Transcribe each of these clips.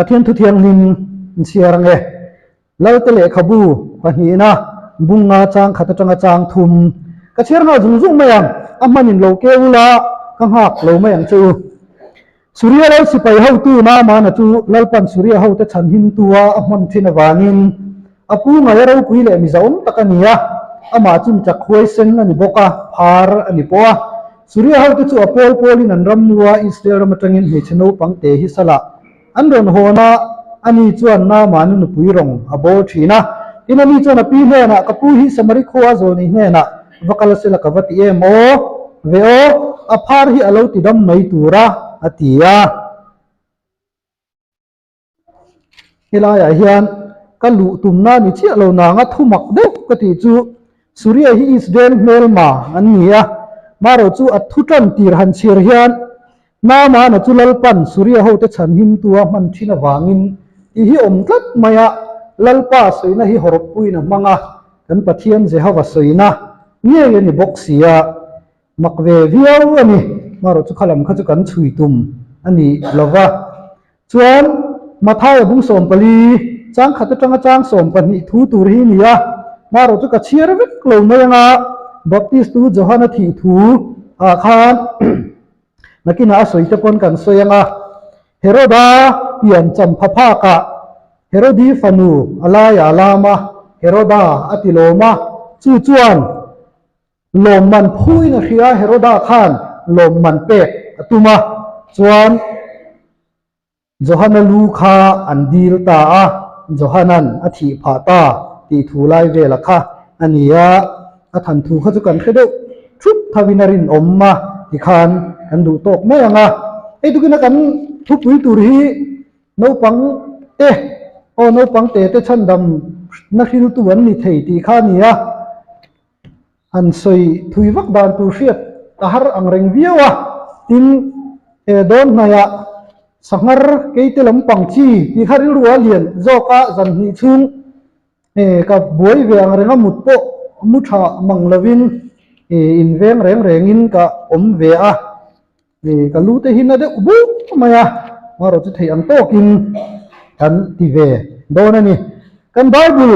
ปะเทียนทุเทียงนินเชียรังเอแล้วตะเลขบูปะหีนะบุงงาจางขัดจังจางทุมกระเชียร์งาจุงจุงไม่ยังอามันนินโลเกอุละกังหักโลไม่ยังจูสุริยะเราสิไปเฮาตู้น้ามานะจูเล่าปันสุริยะเฮาแต่ฉันหินตัวอามันทินวานินอาปูงายเราคุยเลยมิจาอุนตะกันเนี่ยอามาจุนจักคุยเซนอันนี้บอกพาร์อันนี้ปัวสุริยะเฮาแต่จูอโปลโปลินันรำนัวอิสราเอลมาจังอินเฮชโนปังเตหิสละอันโดนโหนะอันนี้จวนน้ามานุนปุยรงอโบทีนะอินนี้จวนปีเฮนะกับปูหิสมาริโคอาโซนี่เฮนะวักลสิลกับวัติเอโมเวโออาพาร์ฮิอาลูติดัมไม่ตัวระอาทิยาเฮลายาเฮียนกัลูตุมนานิชิอาลูนางะทุมักเด็กกติจูสุริยะฮิอิสเดนเมลมาอันนี้มาเราจูอัทุตันตีรันเชียร์เฮียนน้ามานะจุลลปันสุริยะเฮาแต่ฉันหินตัวมันชินวางินอีฮิอมตัดมายะลลป้าสวยนะฮิฮอรปุยนะมังะกันปะเทียนเจฮาวสวยนะเนี่ยยันนี่บอกเสียมักเววิเอาอันนี้มาเราจุขลังเขาจะกันชุยตุมอันนี้ลาวะชวนมาท้ายบุ้งสมปลีจางขัดจังจางสมปนีทูตูรีนี่ยมาเราจุกเชียร์วิกลงมายังอ่ะบัพติสตูจฮานาทีทูอาคารนักกินอาสวยตะปนกันสวยยังอ่ะเฮโรดาเปลี่ยนจำพะพากะเฮโรดีฟานูอะไรอาลามาเฮโรดาอติโลมาจู่จวนลมมันพุยนะเฮียเฮโรดาขานลมมันเป็ดตุมาจวนจฮานาลูคาอันดีลตาจฮานันอธิภาตาตีทูไลเวลค่ะอันนี้อาทันทูเขาจะกันแค่เดียวชุบทวินารินอมมาที่ขานอันดูตกไม่ยังอ่ะไอ้ทุกคนกันทุกวิตุรีโนปังโอโนปังเตะฉันดำนักฮิลตุวันนี่เทตีข้านี่อันสวยทุยวักดานตูเชียดตาหร์อังเริงวิวตินโดนนายสังหารเกยติลำปังชีที่ข้าริรัวเลียนโจกะจันนิชุนกับบวยเวียงเรงมุดโปมุชามังลวินอินเวงเรงอินกับอมเวียกับลูเตหินนะเด็กบุกมายมาเราจะเทียนโตกินกันทีเวโดนนี่กันไบเบิล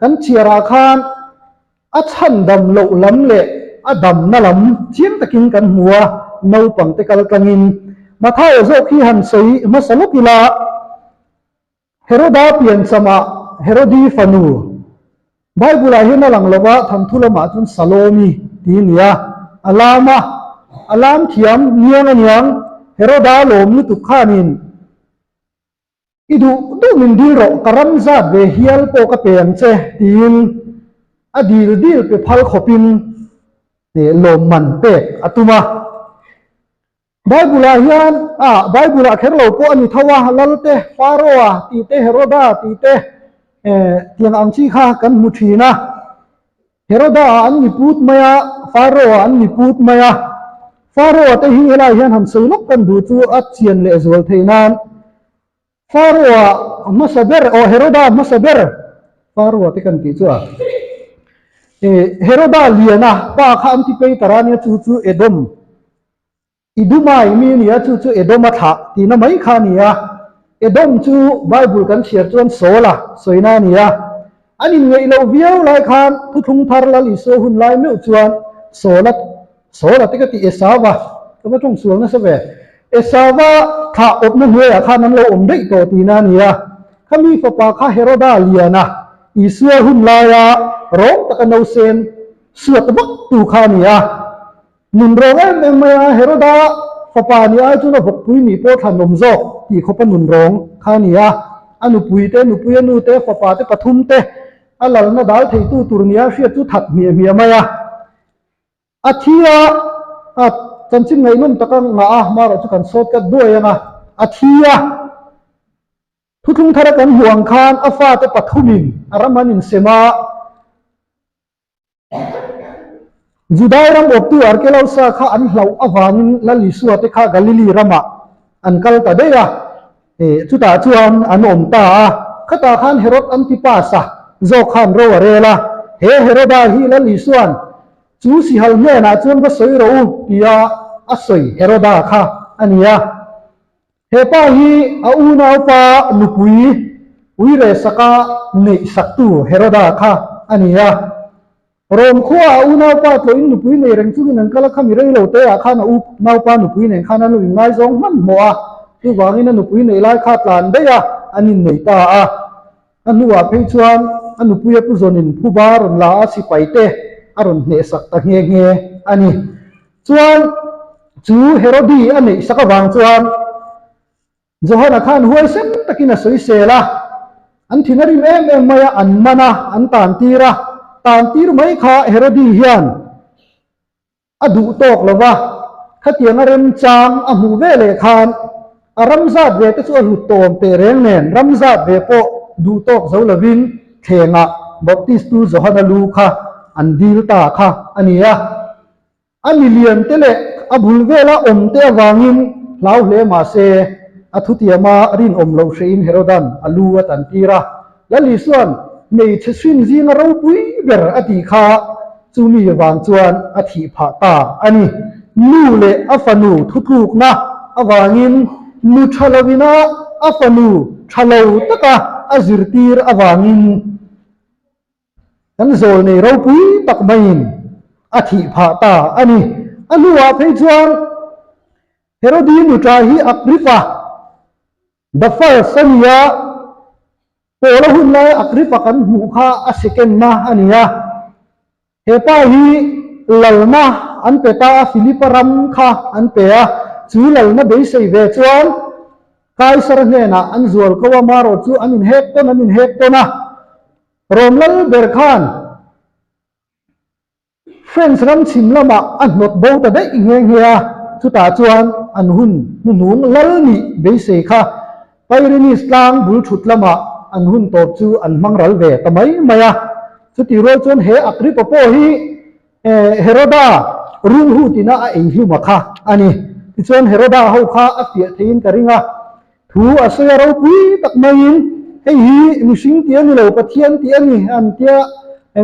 กันเชียราคานอัชันดำโลล้ำเละอัดำนั่ลำเชียงตะกินกันหัวเนาปังตะกัลกังินมาท้ายโซคีหันสีมาสลุกิลาเฮโรดาเปลี่ยนสมาเฮโรดีฟานูไบเบิลเห็นนั่งลวะทำทุลมาจุนซาโลมีทีนี้อัลลามเทียมเนียงเฮโรดาโลมนุตุขานินอีดูมินดีโรกรัมซาเบฮิลโปกเปียนเจทีนอดีลไปพัลขบินโลมมันเป็ดอตุมาไบเบิลเฮียนไบเบิลเขรโลโปอันนี้ทว่าลลเตฟาโรตีเตเฮโรดาตีเตเตียงอังชีข้ากันมุทีนะเฮโรดาอันนี้พูดมายาฟาโรอันนี้พูดมายาฟาโรเตหิเอลาเฮียนหันสลุกกันดูจูอัจเจียนเลสวลเทนันฟาโรมาสเบอร์เฮโรดามาสเบอร์ฟาโรเตกันตีจูเฮโรดาเลียนะป้าข้ามที่ไปตรานี่จูเอดมอิดูมาอีมีนี่จูเอดมมาถะตีน่าไม่ขานี่เอดมจูไบเบิลกันเชียร์จวนโซล่ะสวยน่านี่อันนี้เงยเราเวียวไล่ขานทุทุงทาร์ลลิโซหุ่นไล่ไม่จวนโซล่ะที่ก็ตีเอสาวะก็ไม่ต้องสวงนะสเวเอสาวะถ้าอบนั่นเหี้ยข้านั้นเราอมได้ตัวตีน่านี่ข้ามีฝปาข้าเฮโรดาเลียนะอิสราหุ่นไล่ร้องตะกันเอาเซนสวดบักตูข้านี่นุนร้องเอ็มเฮโรดาฝปานี่จุนบกปุยนี่โพธานมโซที่เขาเป็นนุนร้องข้านี่อนุปุยเตนุปุยนุเตฝปาเตปทุมเตอัลลัลน่ะดาลที่ตูตุรนียเสียจุทัดเมียมายอาทิยาจันจิงไงนุ่มตะกังมาเราจะกันโซดกันด้วยอาทิยาทุกทาร์กันห่วงคานอาฟาเตปทุมินอารามันินเซมาจุดได้รำอบตัวอาร์เคลาสาข้าอันเหล่าอวานินลลิสวาเตข้ากาลิลีรามาอันกัลตาเดียจุดตาจวนอันอมตาข้าตาขันเฮโรดอันติปัสสะโจขันโรเรล่าเฮโรดาฮีลลิสวนจูสิฮัลเมน่าจวนก็สวยรู้ที่อาศัยเฮโรดาข้าอันนี้ เฮป้าฮีอาอูนาวปานุปุยอุยเรสกาเนสักตูเฮโรดาค่ะอันนี้อะรวมขั้วอาอูนาวปาตัวอินนุปุยในเรื่องที่นั่นก็ละคำมีเรื่องเราเตะข้านาอูนาวปานุปุยในข้านั้นลุยง่ายจงมันมัวที่วางินนุปุยในไล่ข้าตลานได้อะอันนี้ในตาอะอันนู้ว่าเพชวนอันนุปุยผู้จนินผู้บารุนลาสิไปเตะอรุณเนสักตะเงเงอันนี้ชวนจูเฮโรดีอันนี้สักบางชวนZohana khan huai sem takina soi sela an thinari em maya an mana an tantir mai kha herodi hian adu tok lova khatianga rem chang a mu vele khan aramzat ve te chu hu tom te reng nen ramzat ve po du tok zolavin thenga baptist tu Zohana lu kha an dil ta kha ania ani lian tele abul vela om te wangin lau hle ma se athutia rin omlo shein herodan alu atantira lali suan nei chhin jing ro pui ber ati kha chumi wang chuan athi pha ta ani nu le afanu thuthuk na awangin nu thalawina afanu thalo taka azirtir awangin kan zol nei ro pui tak main athi pha ta ani anuwa phei chuan herodi nu tra hi akripa the first sanya pola hunna akripa kan mukha a second na ania hepa hi lalna an peta filiparam kha an peya chu lalna be sei ve chuan kai sar hena an zual ko maro chu anin hek to na romlal berkhan friends ram chimlama an not bo ta dei nge nge chu ta chuan an hun nung lal ni be sei kha Pairini Islam bul thut lama an hun top chu an mangral ve tamai maya chuti ro chon he akri popo hi heroda rung hu tina a ei hu makha ani ti chon heroda ho kha a pia thein karinga thu asaya ro pui tak main hei hi mishing tia ni lo pathian tia ni an tia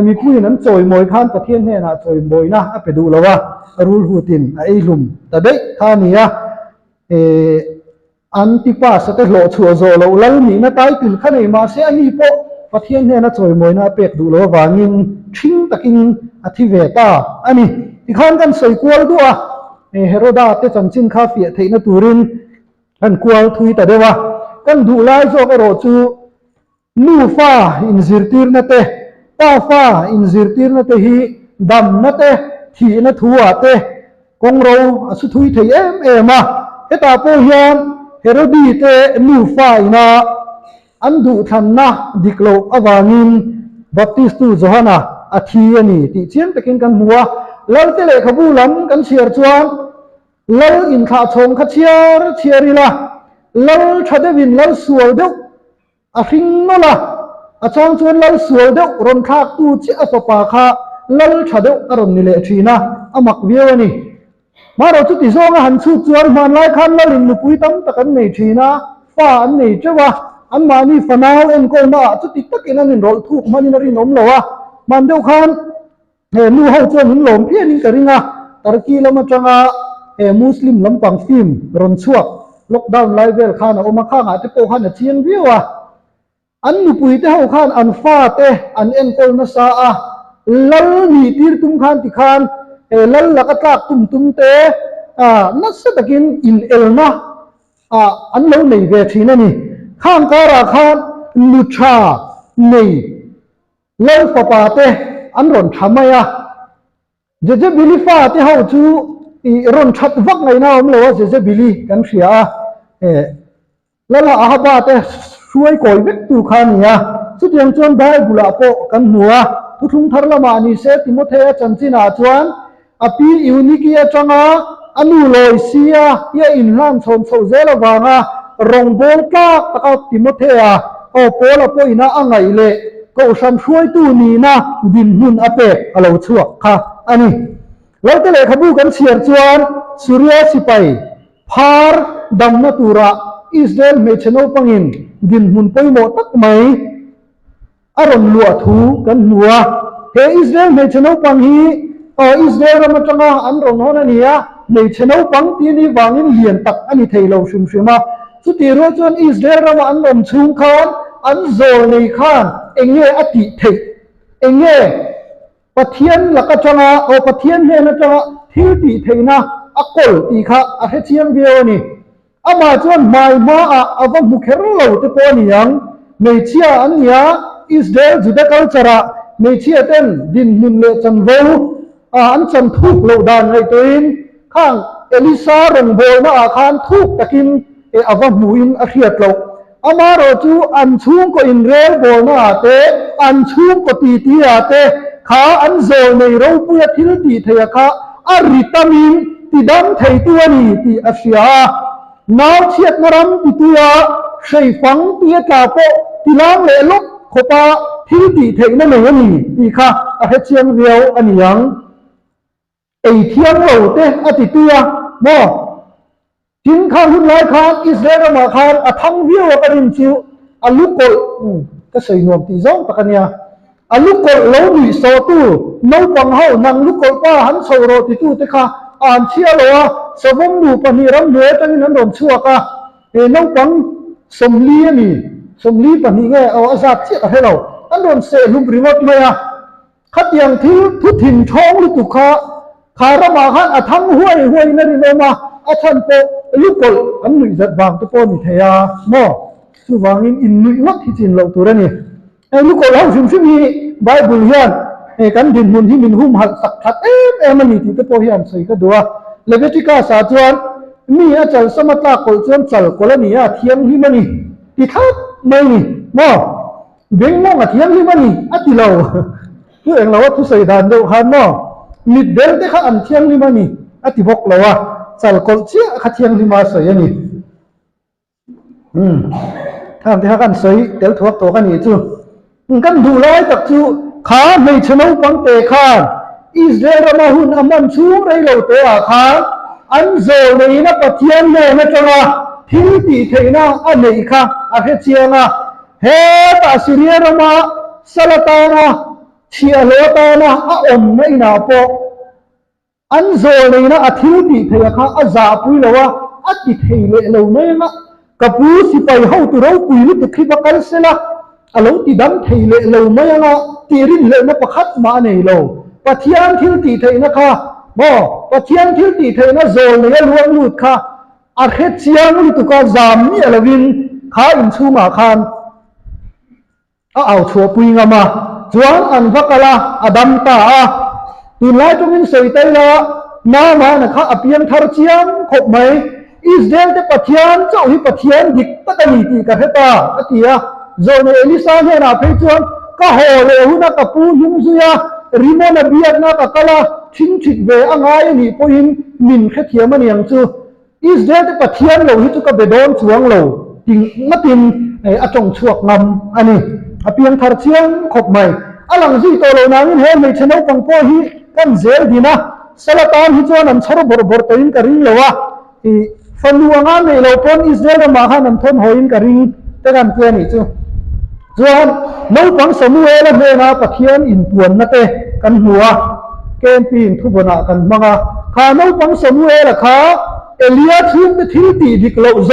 mi pui nan choi moi khan pathian he na choi moi na a pedu lawa rul hu tin a ei lum ta dei kha nia antipa sate lo chuo zo lo lal mi na tai pil khanei ma se ani po pathian he na choi moi na pek du lo wangin thing takin athi ve ta ani ti khan kan soi kwal du a heroda te chanchin kha fia theina turin kan kwal thui ta dewa kan du lai zo ka ro chu nu fa in zirtir na te pa fa in zirtir na te hi dam na te thi na thuwa te kong ro asu thui thei em a eta po hian herodi te nu faina andu thanna diklo awangin baptist tu Zohana athi ani ti chian takin kan muwa lal te le khabu lam kan chiar chuan lal in kha chong kha chiarila lal thadewin lal sual deuh a hring nola a chang chuan lal sual deuh ron thak tu chi a papa kha lal thadeuh aron ni le thina amak viawani maro chu ti zonga han chu chuan man lai khan lalin nupui tam takan nei thina fa an nei chewa an mani fanau en ko ma chu ti takin an rol thuk manin ri nom lowa man deuh khan he nu ho chuan hin lom phian in karinga tarki lama tanga he muslim lampang film ron chuak lockdown level khan a oma khanga te po khan a chian viwa an nupui te ho khan an fa te an en kol na sa a lal ni tir tum khan ti khan lal lakatlak tum te nasa takin in elna an lo nei ve thina ni khan kara khan lucha nei lal papa te an ron thamaya je bili fa te ho chu i ron that vak ngai na om lo je bili kan thia lala a ba te suai koi vek tu khan ya chu tiang chon bible po kan muwa thu thung thar lama ni se timothea chanchina chuan api uniki atanga anu loi sia ya inhan chon chho zela wanga rongbol ka taka timothea o pola po ina angai le ko sam hruai tu ni na din hun ape alo chuak kha ani lote le khabu kan siar chuan surya sipai phar damna tura Israel me cheno pangin din hun poimo tak mai aron lua thu kan nuwa he Israel me cheno pang hi Israel ramatanga an rong hona nia nei cheno pang ti ni wangin lian tak ani theilo shim shima สุดที่รู้จนอิสราเอลระหว่างนมชุงคานอันโซในข้านเองเงี้ยอติเทเองเงี้ยปะเทียนหลักจังอ่ะโอปะเทียนเฮนะจังอ่ะที่ติเทนะอักกลตีข้าอาเฮเชียงเดียวนี่อามาจนไม่มาอาว่ามุขเรื่องเราตัวปนยังไม่เชื่ออันเนี้ยอิสราเอลจุดเกลจระไม่เชื่อเต้นดินมุนเลจันโวอันจันทุกเราดานในตัวเองข้างเอลิซารงโบนะอาคารทุกตะกินอาว่ามุอินอาเขียดเราอามาเราจูอันชุ่มก็อินเรลโบนะอาเตอันชุ่มก็ตีตีอาเตข้าอันโซในเราปุยทิลตีเทียข้าอาริตามินตีดำไทยตัวนี้ตีอาเซียน้าวเชียดนรำติตัวใช้ฟังตีกาโปตีล้างเละลบขบาที่ตีเทนั่นเองนี่ตีค่ะอาเชียงเรียวอันยังไอเทียงเราเตะอติตัวบ่จินข้าหุ่นลายข้าอิสราเอลมาข้าทั้งวิวกันริมชิวอาลุกโกก็ใส่นวมตีจ้องปะกันเนี่ยอาลุกโกเราดุยโซตูน้องปังเฮานังลุกโกป้าหันโซโรติตูเตค่ะอ่านเชียร์เลยสมบูรณ์ปนิรัมเนื้อตั้งนั้นโดนชั่วกะน้องปังสมลีนี่สมลีปนิเงเอาอาซาเชียร์ให้เราอันโดนเสลุบริวัตไหมอ่ะขัดอย่างที่ทุถิ่นท้องลุกตุกะคารมาขันทั้งห้วยนั่นเลยมาท่านโปลุกโกอันหนึ่งจัดบางตัวโปนิเทียมอสุวางินอินนุยมักที่จินเราตัวนี้ลุกโกเราซึ่งมีไบเบิลเฮียนกันดินมุนที่มินหุ่มหัดสักทัดมันมีที่ตัวโปเฮียนใส่ก็ดูว่าเลเวติกาสาจวนมีอาจารย์สมัตตาโกจวนจัลโกลนี่เทียมที่มันนี่ที่ทัดไม่นี่มอเบ่งมองเทียมที่มันนี่อัติเราคือเองเราว่าทุใส่ดานเดียวกันมอมิดเดินที่ข้าอันเทียมที่มันนี่อัติบอกเราว่าจัลโกลเชี่ยข้าเทียมที่มาใส่ยันนี่ถ้าที่ข้ากันใส่เดี๋ยวทวกตัวกันนี่จู่กันดูร้อยจากจู่ข้าไม่ชนะฟังเตะข้าอิสราเอลมาหุ่นอามันชูไรเราเตะข้าอันโซเลยนะปะเทียนเลยนะจังอ่ะที่ตีเทนะอันไหนข้าอาเฮเชียนะเฮตาสิเรียร์มาสลัดตานะเชียร์โลตานะอมไม่นาโปอันโซเลยนะอาทิตย์ตีเทข้าอาซาปุยแล้วว่าอาทิตย์เทเลยเราไม่นะกับผู้สิไปเข้าตัวเราปุยนี่ตะคริบกันเสละเราตีดำเทเลยเราไม่นะตีรินเลยนะประคัดมาในเราปะเทียนทิลตีเทนะคะบ่ปะเทียนทิลตีเทนะโซนเนี่ยล้วนลุดค่ะอาเขตเชียงลุตุกาจามนี่อะไรวินข้าอินชูมาคานเอาชัวปุยงามาจวนอันพักละอดัมตาตุลาจงอินสวยเตละน้ามานะคะอภิยังทารเชียงขบไหมอิสราเอลแต่ปะเทียนเจ้าหิปะเทียนดิกตะกันนี่ตีกันเหตาอติยาโซนเอลิซาเนี่ยนะเพจวนก็โหเลยหุ่นนักปูยุงซุยาริโมนาเบียนักกะลาชิงชิดเวอังไงนี่พอหินมินแค่เทียมันยังจูอิสราเอลปะเทียนเราฮิตุกะเบดอนช่วงเราติงมาตินอาจงช่วงนำอันนี้อภิยังทารเชียงขบใหม่อลังซีโตเรานั้นเห็นไม่ชนะฟังพอฮีกันเซลดีนะสลัดตามฮิจวนันชรบบร์ตันกริงเลวะฟันวังอันนี้เราคนอิสราเอลมาหานันทนหอยกริงแต่กันเพื่อนนี่จูจวนน้องฟังสมุเอลเมนาปะเทียนอินปวนนั่นเองกันหัวเกณฑ์ปีนทุบนากันมังอาข้าน้องฟังสมุเอลข้าเอลียาทิมทิลตีดิกเราจ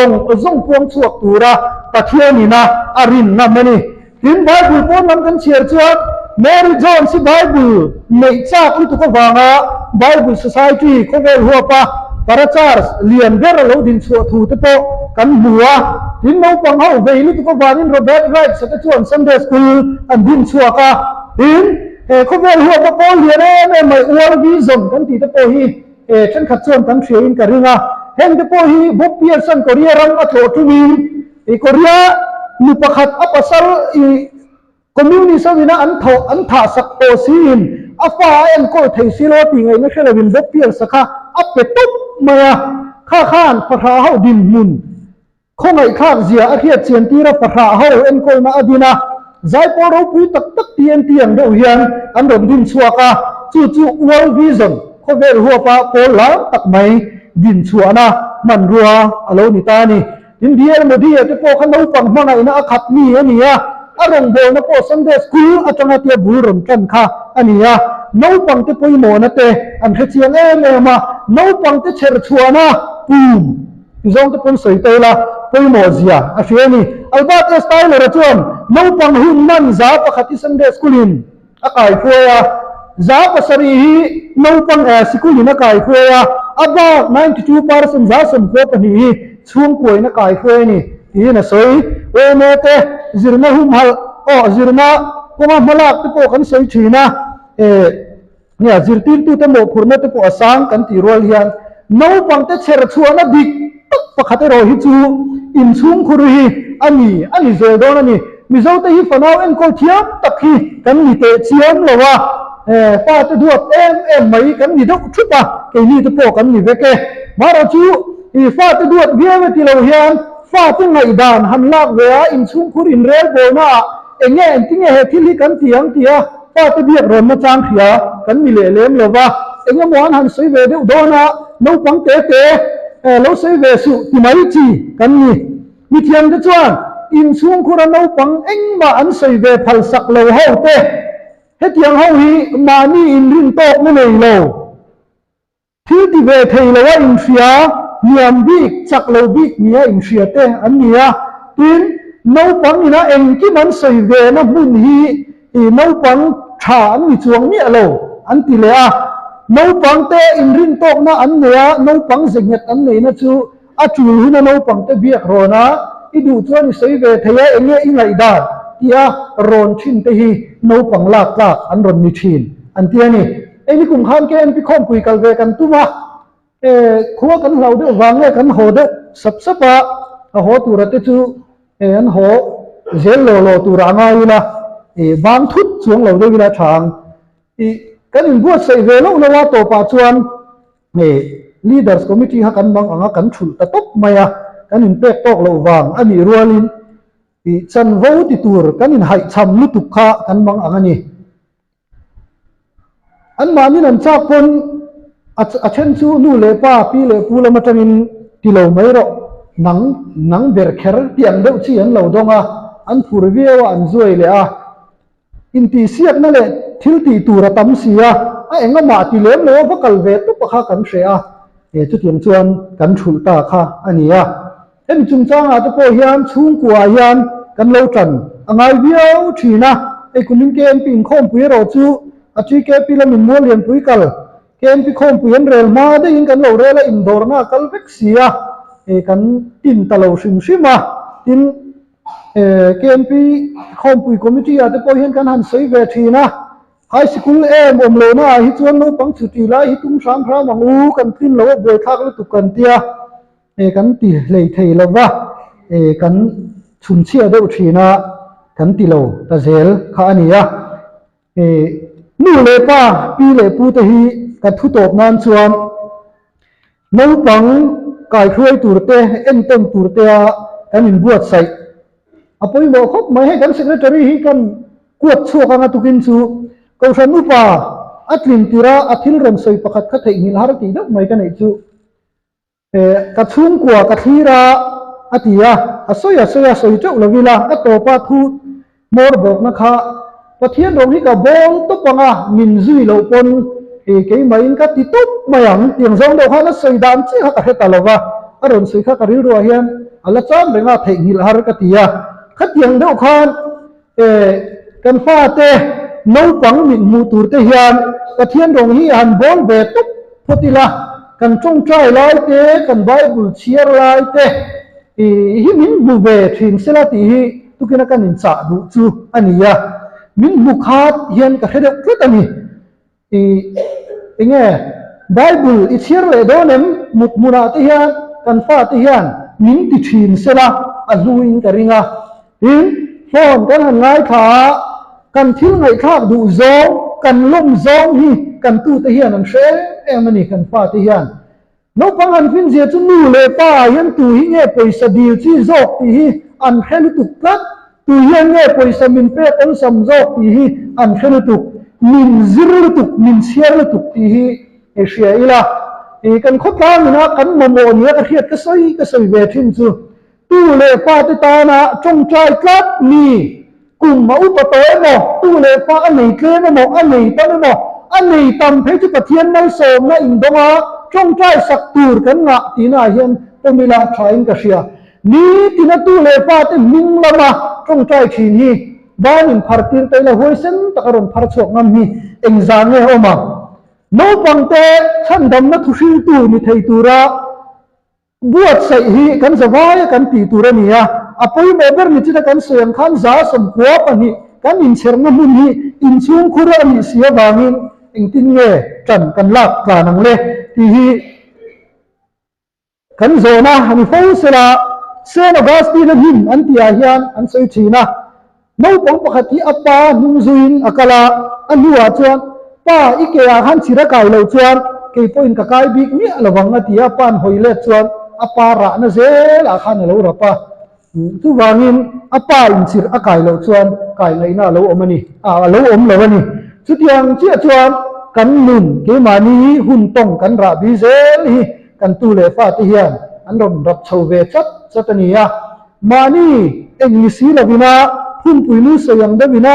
งพวงสวกตัวระปะเทียนนี่นะอารินนั่นนี่ทิมไบเบิลปนนั้นกันเชียร์จวนเมรี่จอนสิไบเบิลไม่จากอุตุกวางาไบเบิล society เขาเวลหัวปะปาราจาร์สเลียนเบอร์เราดินชัวทูตโตกันหัวดินน้องฟังเขาเวลิตุกวานินโรเบิร์ตไรท์สักชวนซันเดย์สคูลอันดินชัวกะดินเขาเวลหัวปะโปเลียนไม่อวดวิซงกันตีตโปฮีฉันขัดชวนกันเชียร์กันริงาเห็นตโปฮีบุปเปียสันโคเรียรังอัตโตทุมีโคเรียนุปขัดอัปสัลคอมมิวนิสต์วินาอันท่าสักโอซีนอาฟ้าเอ็นโคเทซิโลติงไงไม่ใช่เลยวินบุปเปียสักอัปเปตุบมาข้านพระราหูดินมุนคงไอ้ข้างเสียอาเทียเชียนตีระพระราหูเอ็นโคมาอดีนะใจพอเราปุยตักเตียนเดียวเฮียนอันดมดินชัวกะจู่วอลวิซอนเขาเวรหัวปะโพลาตักไม่ดินชัวนะมันรัวอโลนิตานี่อินเดียมาดีจะพอขนมปังมาไงนะขัดนี่อันนี้อารมณ์โบนะพอซันเดย์สคูลอาจารย์เตียบุรุษกันค่ะอันนี้น้องปังจะไปโมนะเตอันเชียงเอเนมาน้องปังจะเชิญชัวนะปูม ที่จงจะเป็นสวยเตละไปโมเซียอาเชียนี่อัลบัตเอสไตล์เลยจวนน้องปังหุ่นนั่นจ้าประคัติสันเดสกุลินอากาศคุยจ้าปัสรีฮีน้องปังสกุลินอากาศคุยอับบ้า92%จ้าสมควรปนีช่วงป่วยนักายคุยนี่ที่น่ะสวยเอเมเตจิรนาหุ่มฮัลจิรนาก็มามาลักที่พวกกันสวยชีนะเนี่ยจิรตินตุเตโมขุนเนตที่พวกสังกันที่รัวเลียนน้องปังเตเชรชัวนะดิกประคัตรอฮิจูอินซุงคุรีอันนี้เจดอนนี่มิจาวเตฮิฟนาวเอ็นโคเทียมตักฮีกันนี่เตเชียมเลยวะป้าจะดูดไม่กันนี่ต้องชุบอ่ะแค่นี้จะพวกกันนี่เวกมาเราจูฟ้าจะดูดเบี้ยเวทีเราเฮียนฟ้าจะไงด่านหันลากเวียอินซุงคุรินเรลโบนาเองเนี่ยที่เนี่ยที่ลิกันเถียงเถียฟ้าจะเบียดรอนมาจางเถียกันมีเล่เลมเลยวะเองเนี่ยมอนหันสวยเวเดียวโดนะน้องปังเตเราสวยเวสุที่ไม่จีกันนี่มีเทียมจะจวนอินซุงคุรน้องปังเองมาอันสวยเวพัลสักเราเฮาเตเฮตียงเฮาฮีมานี่อินรินโตกนั่นเองเราที่ที่เวทีเราว่าอินเสียเนียมบิกจักเราบิกเนี่ยอินเสียเตอันเนี้ยทีนน้องปังนี่นะเองที่มันสวยเวนะมุนฮีน้องปังชาอันมีจวงเนี่ยเราอันที่เลยน้องปังเตอินรินโตกนะอันเนี้ยน้องปังสิงห์อันนี้นะจูจูนะน้องปังเตเบียกโรนะอีดูจวนสวยเวทีเองเนี่ยอินไหลดาที่รอนชินเตฮีน้องปังลากอันรอนนิชินอันที่นี่นี่กลุ่มข้ามแกนพิคอมคุยกันเวกันตัวมาขัวกันเราด้วยวางเลยกันโหดสับโหตัวรัตจูอันโหเจลโลตัวร่างอยู่ละบางทุดช่วงเราด้วยเวลาทางกันอินบัวใส่เวลเราว่าตัวปัจจุบันleaders committee ฮักกันบางอ่างกันชุดแต่ตบมากันอินเป็กตอกเราวางอันนี้รัวลินฉันว่าติดตัวกันอินให้ทำลุตุกะกันบางอ่างนี้อันมานี่นั่นจากคนอาเช่นชูนู่เลป้าปีเลปูเลมาจังอินที่เราไม่รอหนังเบรเคอร์ที่อันเดียวชี้อันเราดงอันฟูรวีว่าอันช่วยเลยอินทีเสียนั่นแหละทิลตีตัวระตั้มเสียเองก็มาที่เลี้ยงเลยว่ากัลเวตุปะข้ากันเสียจุดยังชวนกันฉุลตาข้าอันนี้เห็นจุงจ้างอาจจะพอเฮียนชุ่งกัวเฮียนกันเราจันอังไงเบี้ยวชีนะคุณนิ่งเกณฑ์ปีนข้อมปุยเราจูอาชีพแกปีละมินมัวเลียนปุยกัลเกณฑ์ปีข้อมปุยเรลมาได้ยินกันเราเรลอินดอร์น่ากัลเวกเสียกันตินตะเราชิมตินเกณฑ์ปีข้อมปุยคอมมิตี้อาจจะพอเห็นกันหันสวยเวทีนะไฮสคูลอมโลน่าฮิจวนโนปังสุตีไลฮิตุ้มสามพระมังอูกันตินเราบวยทักแล้วตุกันเตียกันตีเลยเทลวะกันชุนเชียเดอุชีนะกันตีเราตะเซลข้านี่นู่เลป้าปีเลปูตะฮีกัดทุตบนานชวนน้องปังกายช่วยตูร์เตเอ็นเต็มตูร์เตกันอินบวชใส่อภัยบอกครบไม่ให้กันเซกเรตรีฮีกันกวดชัวกันตุกินสูก็ฉันอุปาอัตลินติระอัติลรันใส่ประคัตขัดหินหาร์ตีดอกไม่กันไอจูกัดชุ่มกว่ากัดฮีระอัติยาสอยเจ้าละวิลาอัตโตปาทูมอร์บอกนะคะปะเทียนตรงนี้กับบองตุปังมินซุยเราปนเกี่ยมาอินกัดติตุมาอย่างเตียงซองเดาข้านัสใส่ดามจีข้ากัดเหตลาวะอารมณ์ใส่ข้ากัดริรัวเฮียนอัลละจามเรื่องเทหิลหาร์กัติยาขัดยังเดาข้ากันฟ้าเตน้องปังมินมูตูร์เตเฮียนปะเทียนตรงนี้หันบอลเบตุพอติละกันจงใจไล่เตกันไบเบิลเชียร์ไล่เตฮิมินบูเบทินเซลติฮิตุกินักันอินซาดูจูอันนี้มินบุคาดเฮียนกับเฮเดกตันนี่ไงไบเบิลอิเชียร์เลยโดนมุดมุนาติเฮียนกันฟ้าติเฮียนมินติทินเซลาอัลลูอินกะริงะฟอนกันหันไงขากันทิ้งไงข้าดูโซกันล้มโซฮีกันตู้ติเฮียนนั่นเช่มันนี่กันฟ้าติเฮียนนกพังอันฟินเสียจนู่เลยป้ายันตู้ฮีเงี้ยไปสดีที่โซกที่ฮีอันแค่ลุตุกัดตู้ฮีเงี้ยไปสมินเป้อันสมโซกที่ฮีอันแค่ลุตุมินซิรลุตุมินเชียรลุตุที่ฮีเอเชียอีละกันขดล้างนะกันมโมเนียกันเทียดก็ใส่เวทินจูตู้เลยป้าติตานะจงใจกัดมีกลุ่มมาอุปโตยโมตู้เลยป้าอันไหนเกลโมอันไหนตั้งโมอันไหนตั้งเพชรปะเทียนในโสมในอินโดมาจงใจสักตูร์กันงะตีน่าเห็น ตัวมิลาทรายน์กษยานี่ที่นั่นตัวเล่ป้าที่มิงละมาตรงใจทีนี้บ้านอินพาร์ตีร์เตละหัวเส้นตะการุนพาร์ชกน้ำมีเอ็งจางเงอมาโนปังเตฉันดำนัทุชิตูมิเทยตูระบวชใส่ฮีกันสบายกันตีตูระเนี่ยอภัยเมื่อมีจิตกันเสียงขันจ้าสมควรปนิกันอินเชิงน้ำมุนีอินช่วงคุระมีเสียบางินเอ็งตินเงจันกันลักกลานังเล่ที่ฮีกันโซนะฮันฟูสละเซนอากาสตีนหินอันที่อาเฮียนอันสุชีนะโนปังปกติอัปปานุงซุยนอักลาอันลัวจวนป้าอีเกียหันชิระกายเหลาจวนเกี่ยpointกะกายบิกเนี่ยระวังอันที่อัปปานหอยเล็ดจวนอัปปาระนะเซลอาขันเหลาระปะทุวังินอัปปาอินชิระกายเหลาจวนกายไงน่าเหลาอมนี่เหลาอมเหลานี่สุดยังเชี่ยจวนกันนุนเกมานีหุ่นตงกันระบิเซลกันตูเลฟาติเฮียนอันรำรับชาวเวชัดสัตเนียมานีเอ็งลิสีลวินาหุ่นปุยลุสยังเดวินา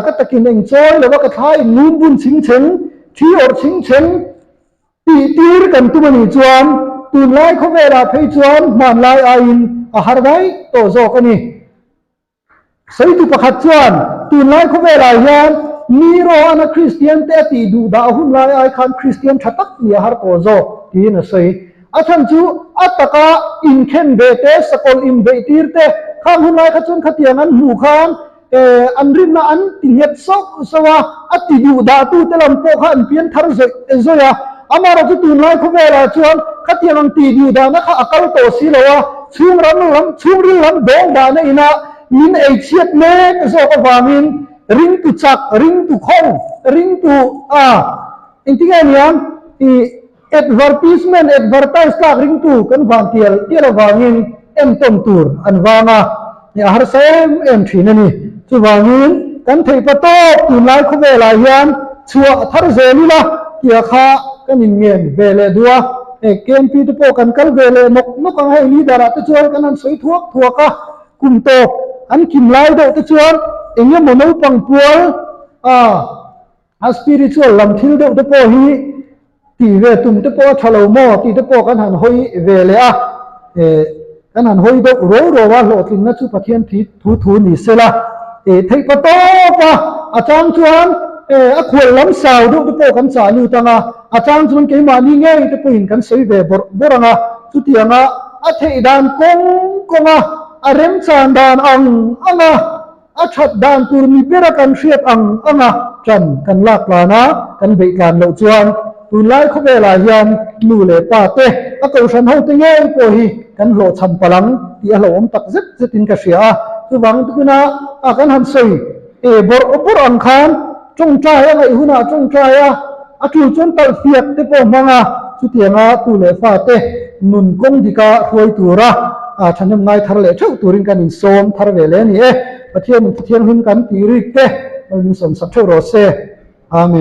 ก็ตะกินเอ็งจอยแล้วว่าก็ท้ายนูนบุญชิงเฉิงที่อดชิงเฉิงตีร์กันตุมันจวนตุนไล่เขาเวลาเพยจวนมันไล่อายินอาหารได้โตโจกันนี่ใส่ตุประคัดจวนตุนไล่เขาเวลายันมีรอนะคริสเตียนเตตีดูดาวหุ่นไล่ไอคันคริสเตียนชัดตักเนี่ยหาโตโจที่นั่นใส่อาจารย์จูอัตตะกาอินเคนเบเตสกอลอินเบตีร์เตข้ามหุ่นไล่ขจรขัดเตียงันหูขานอันริมนะอันติเหตุสวะอัติดูดาตูเตลัมโปขันเพียนทาร์เซโซยาอามาเราจะตูนไล่เขาเวลาชวนขัดยังตีดูดานะคะอักลโตสิเลวะช่วงรันช่วงริมดงบานอินะมินเอเชียตเล่โซกวามินริงตุจักริงตุคงริงตุอินทิเงียนadvertisement advertise tak ring tu kan vantial dia wangin em tom tur an wanga ya har sem em thina ni chu wangin kan thei pato tu lai khu ve la hian chua thar zeli la kia kha kan in ngen vele dua kem pi tu po kan kal vele nok ang hai ni dara tu chuan kan an soi thuak ka kum to an kim lai do tu chuan engem mono pang pual a spiritual lam thil do tu po hiตีเวตุมตะปอทะเลโมตีตะปอกันหันหอยเวเลยกันหันหอยดอกโรว่าโหลตินนัชุปะเทียนทีทูนี่เสละไทยปะโตปะอาจารย์ชวนอขวลล้ำสาวดูตะปอกันสาอยู่ตังอาจารย์ชวนเกี่ยมานี่ไงตะปอหินกันสวยเวบรังสุดที่ยังอาเทดานกงอาเรมจานดานอังอาชัดดานตูมีเบรกันเชียดอังจันกันลากลานะกันเบิการเหล่าจวนตุไล่เขาเวลายันลูเลป้าเตะอากูฉันเขาตั้งเงี้ยโปฮีกันโหลชันพลังที่เราอมตักจะตินกระเสียคือหวังตุนะกันหันใส่บรอังคารจงใจอะไรหุ่นจงใจจุนจนตัดเสียดเตปมังสุดที่งาตุเลฟ้าเตะนุนกงดิกาถวยตัวระฉันยังไงทะเลเช่าตัวริงกันอินโซมทะเลเลนี่ประเทศหินกันตีริกเตมันมีสมสัตว์โรเซอาเมน